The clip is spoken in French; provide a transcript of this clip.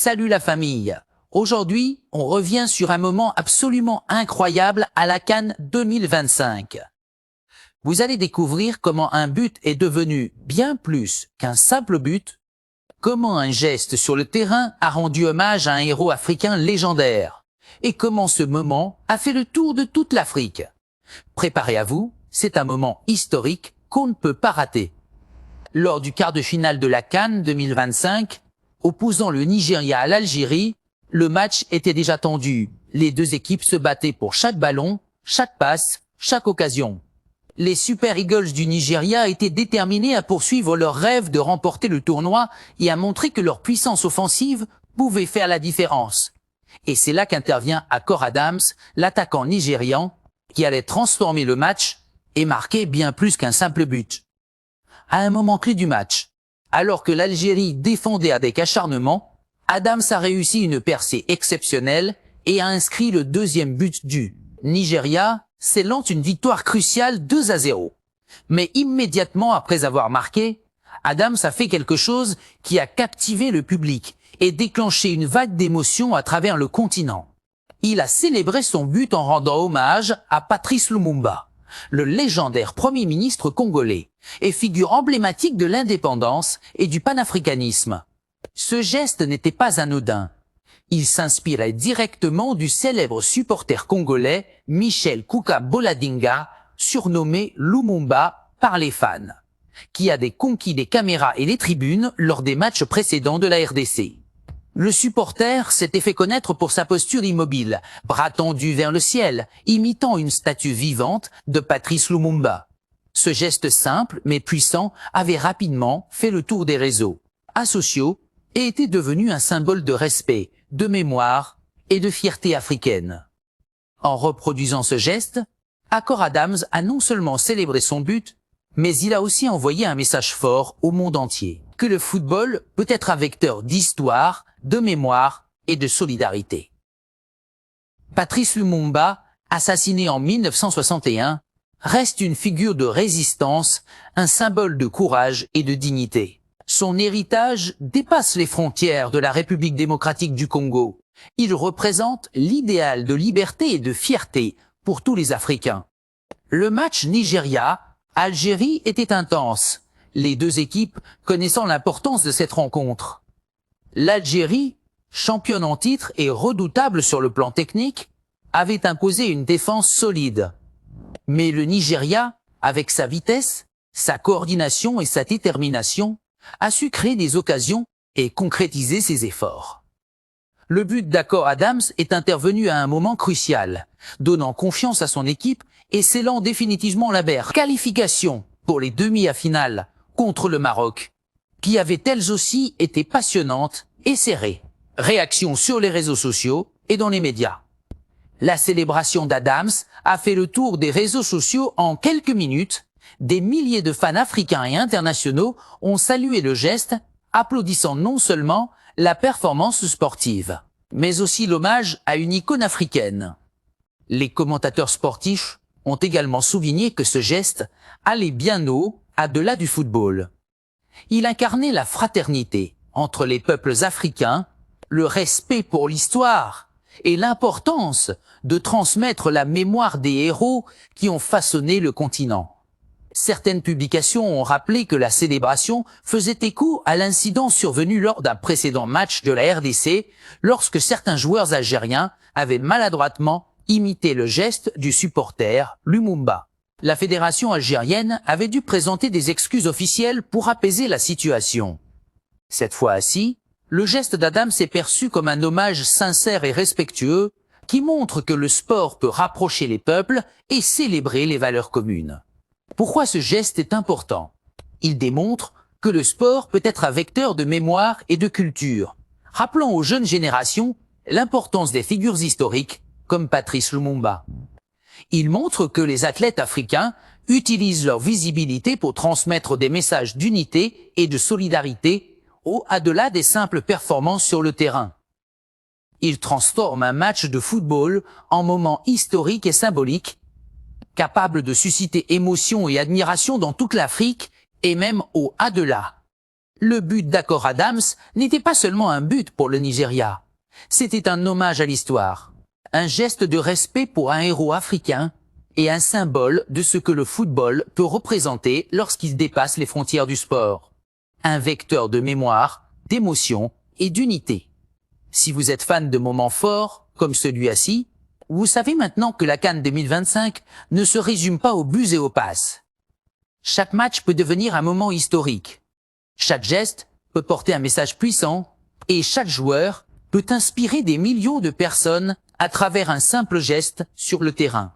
Salut la famille. Aujourd'hui, on revient sur un moment absolument incroyable à la CAN 2025. Vous allez découvrir comment un but est devenu bien plus qu'un simple but, comment un geste sur le terrain a rendu hommage à un héros africain légendaire, et comment ce moment a fait le tour de toute l'Afrique. Préparez à vous, c'est un moment historique qu'on ne peut pas rater. Lors du quart de finale de la CAN 2025, opposant le Nigeria à l'Algérie, le match était déjà tendu. Les deux équipes se battaient pour chaque ballon, chaque passe, chaque occasion. Les Super Eagles du Nigeria étaient déterminés à poursuivre leur rêve de remporter le tournoi et à montrer que leur puissance offensive pouvait faire la différence. Et c'est là qu'intervient Akor Adams, l'attaquant nigérian, qui allait transformer le match et marquer bien plus qu'un simple but. À un moment clé du match, alors que l'Algérie défendait avec acharnement, Adams a réussi une percée exceptionnelle et a inscrit le deuxième but du Nigeria, scellant une victoire cruciale 2-0. Mais immédiatement après avoir marqué, Adams a fait quelque chose qui a captivé le public et déclenché une vague d'émotions à travers le continent. Il a célébré son but en rendant hommage à Patrice Lumumba, le légendaire Premier ministre congolais et figure emblématique de l'indépendance et du panafricanisme. Ce geste n'était pas anodin. Il s'inspirait directement du célèbre supporter congolais Michel Kuka Boladinga, surnommé Lumumba par les fans, qui avait conquis les caméras et les tribunes lors des matchs précédents de la RDC. Le supporter s'était fait connaître pour sa posture immobile, bras tendus vers le ciel, imitant une statue vivante de Patrice Lumumba. Ce geste simple mais puissant avait rapidement fait le tour des réseaux sociaux et était devenu un symbole de respect, de mémoire et de fierté africaine. En reproduisant ce geste, Akor Adams a non seulement célébré son but, mais il a aussi envoyé un message fort au monde entier, que le football peut être un vecteur d'histoire, de mémoire et de solidarité. Patrice Lumumba, assassiné en 1961, reste une figure de résistance, un symbole de courage et de dignité. Son héritage dépasse les frontières de la République démocratique du Congo. Il représente l'idéal de liberté et de fierté pour tous les Africains. Le match Nigeria-Algérie était intense, les deux équipes connaissant l'importance de cette rencontre. L'Algérie, championne en titre et redoutable sur le plan technique, avait imposé une défense solide. Mais le Nigeria, avec sa vitesse, sa coordination et sa détermination, a su créer des occasions et concrétiser ses efforts. Le but d'Akor Adams est intervenu à un moment crucial, donnant confiance à son équipe et scellant définitivement la qualification pour les demi-finales contre le Maroc, qui avaient elles aussi été passionnantes et serrées. Réaction sur les réseaux sociaux et dans les médias. La célébration d'Adams a fait le tour des réseaux sociaux en quelques minutes. Des milliers de fans africains et internationaux ont salué le geste, applaudissant non seulement la performance sportive, mais aussi l'hommage à une icône africaine. Les commentateurs sportifs ont également souligné que ce geste allait bien au-delà du football. Il incarnait la fraternité entre les peuples africains, le respect pour l'histoire et l'importance de transmettre la mémoire des héros qui ont façonné le continent. Certaines publications ont rappelé que la célébration faisait écho à l'incident survenu lors d'un précédent match de la RDC, lorsque certains joueurs algériens avaient maladroitement imité le geste du supporter Lumumba. La fédération algérienne avait dû présenter des excuses officielles pour apaiser la situation. Cette fois-ci, le geste d'Adams est perçu comme un hommage sincère et respectueux qui montre que le sport peut rapprocher les peuples et célébrer les valeurs communes. Pourquoi ce geste est important? Il démontre que le sport peut être un vecteur de mémoire et de culture, rappelant aux jeunes générations l'importance des figures historiques comme Patrice Lumumba. Il montre que les athlètes africains utilisent leur visibilité pour transmettre des messages d'unité et de solidarité au-delà des simples performances sur le terrain. Il transforme un match de football en moment historique et symbolique, capable de susciter émotion et admiration dans toute l'Afrique et même au-delà. Le but d'Akor Adams n'était pas seulement un but pour le Nigeria. C'était un hommage à l'histoire, un geste de respect pour un héros africain et un symbole de ce que le football peut représenter lorsqu'il dépasse les frontières du sport. Un vecteur de mémoire, d'émotion et d'unité. Si vous êtes fan de moments forts, comme celui-ci, vous savez maintenant que la CAN 2025 ne se résume pas aux buts et aux passes. Chaque match peut devenir un moment historique. Chaque geste peut porter un message puissant et chaque joueur peut inspirer des millions de personnes à travers un simple geste sur le terrain.